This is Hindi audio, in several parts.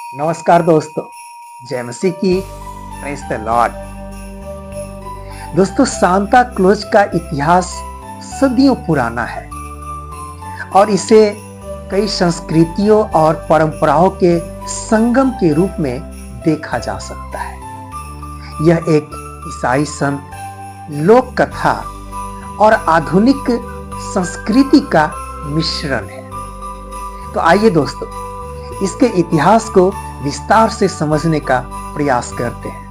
नमस्कार दोस्तों, जय मसीह की। Praise the Lord. दोस्तों, सांता क्लॉज का इतिहास सदियों पुराना है और इसे कई संस्कृतियों और परंपराओं के संगम के रूप में देखा जा सकता है। यह एक ईसाई संत, लोक कथा और आधुनिक संस्कृति का मिश्रण है। तो आइए दोस्तों, इसके इतिहास को विस्तार से समझने का प्रयास करते हैं।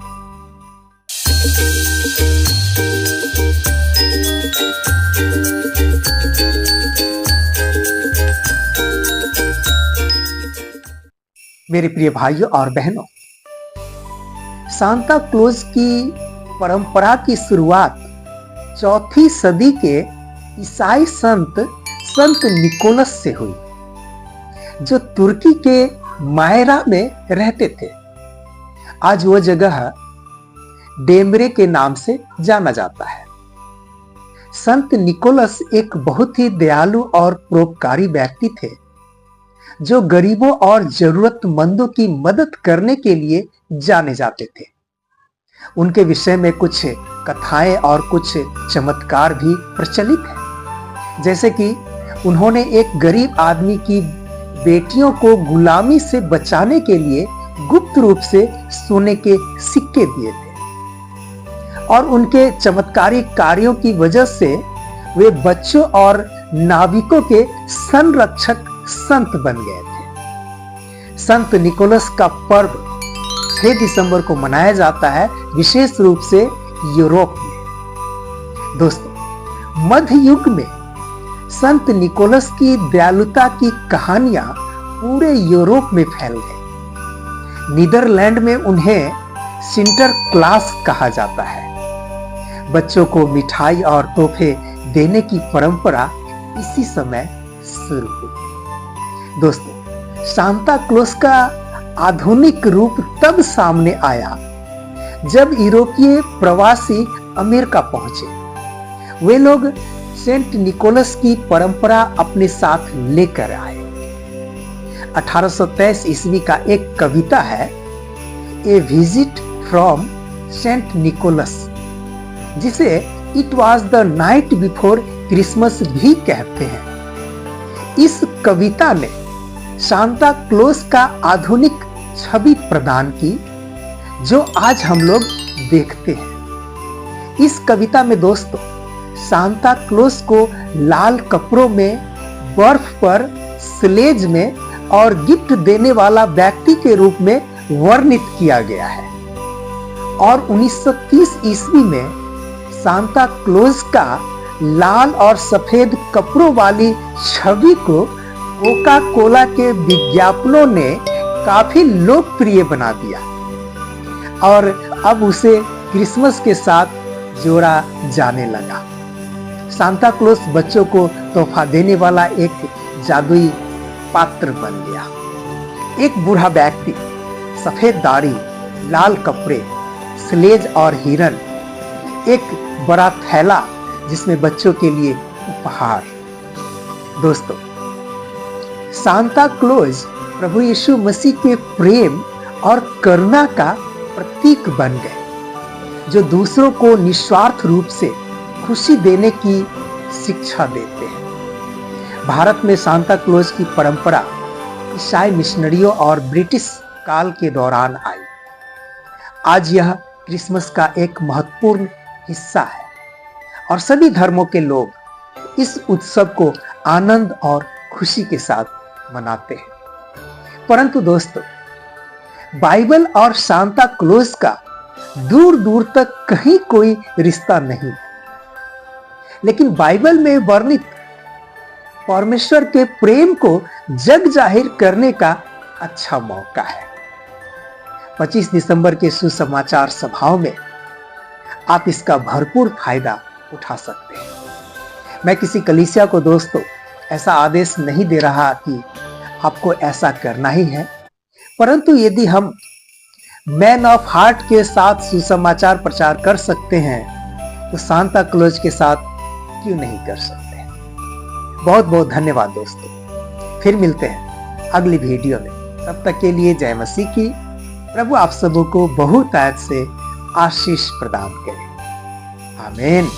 मेरे प्रिय भाइयों और बहनों, सांता क्लॉज की परंपरा की शुरुआत चौथी सदी के ईसाई संत निकोलस से हुई, जो तुर्की के मायरा में रहते थे। आज वो जगह डेमरे के नाम से जाना जाता है। संत निकोलस एक बहुत ही दयालु और परोपकारी व्यक्ति थे, जो गरीबों और जरूरतमंदों की मदद करने के लिए जाने जाते थे। उनके विषय में कुछ कथाएं और कुछ चमत्कार भी प्रचलित हैं, जैसे कि उन्होंने एक गरीब आदमी की बेटियों को गुलामी से बचाने के लिए गुप्त रूप से सोने के सिक्के दिए थे और उनके चमत्कारिक कार्यों की वजह से वे बच्चों और नाविकों के संरक्षक संत बन गए थे। संत निकोलस का पर्व 6 दिसंबर को मनाया जाता है, विशेष रूप से यूरोप में। दोस्तों, मध्य युग में संत निकोलस की दयालुता की कहानियां पूरे यूरोप में फैल गई। नीदरलैंड में उन्हें सिंटरक्लास कहा जाता है। बच्चों को मिठाई और तोहफे देने की परंपरा इसी समय शुरू हुई। दोस्तों, सांता क्लॉज का आधुनिक रूप तब सामने आया जब यूरोपीय प्रवासी अमेरिका पहुंचे। वे लोग सेंट निकोलस की परंपरा अपने साथ लेकर आए। 1823 ईस्वी का एक कविता है, ए विजिट फ्रॉम सेंट निकोलस, जिसे it was the night before Christmas भी कहते हैं। इस कविता ने सांता क्लॉज का आधुनिक छवि प्रदान की, जो आज हम लोग देखते हैं। इस कविता में दोस्तों, सांता क्लॉज को लाल कपड़ों में, बर्फ पर, स्लेज में और गिफ्ट देने वाला व्यक्ति के रूप में वर्णित किया गया है। और 1930 ईस्वी में सांता क्लॉज का लाल और सफेद कपड़ों वाली छवि को कोका कोला के विज्ञापनों ने काफी लोकप्रिय बना दिया और अब उसे क्रिसमस के साथ जोड़ा जाने लगा। सांता क्लॉज बच्चों को तोहफा देने वाला एक जादुई पात्र बन गया। एक बूढ़ा व्यक्ति, सफेद दाढ़ी, लाल कपड़े, स्लेज और हिरन, एक बड़ा थैला जिसमें बच्चों के लिए उपहार। दोस्तों, सांता क्लॉज प्रभु यीशु मसीह के प्रेम और करुणा का प्रतीक बन गए, जो दूसरों को निस्वार्थ रूप से खुशी देने की शिक्षा देते हैं। भारत में सांता क्लॉज की परंपरा ईसाई मिशनरियों और ब्रिटिश काल के दौरान आई। आज यह क्रिसमस का एक महत्वपूर्ण हिस्सा है और सभी धर्मों के लोग इस उत्सव को आनंद और खुशी के साथ मनाते हैं। परंतु दोस्तों, बाइबल और सांता क्लॉज का दूर दूर तक कहीं कोई रिश्ता नहीं है, लेकिन बाइबल में वर्णित परमेश्वर के प्रेम को जग जाहिर करने का अच्छा मौका है। 25 दिसंबर के सुसमाचार सभाओं में आप इसका भरपूर फायदा उठा सकते हैं। मैं किसी कलीसिया को दोस्तों ऐसा आदेश नहीं दे रहा कि आपको ऐसा करना ही है, परंतु यदि हम मैन ऑफ हार्ट के साथ सुसमाचार प्रचार कर सकते हैं, तो सांता क्लॉज के साथ क्यों नहीं कर सकते। बहुत बहुत धन्यवाद दोस्तों। फिर मिलते हैं अगली वीडियो में। तब तक के लिए जय मसीह की। प्रभु आप सबों को बहुत आज से आशीष प्रदान करे। आमीन।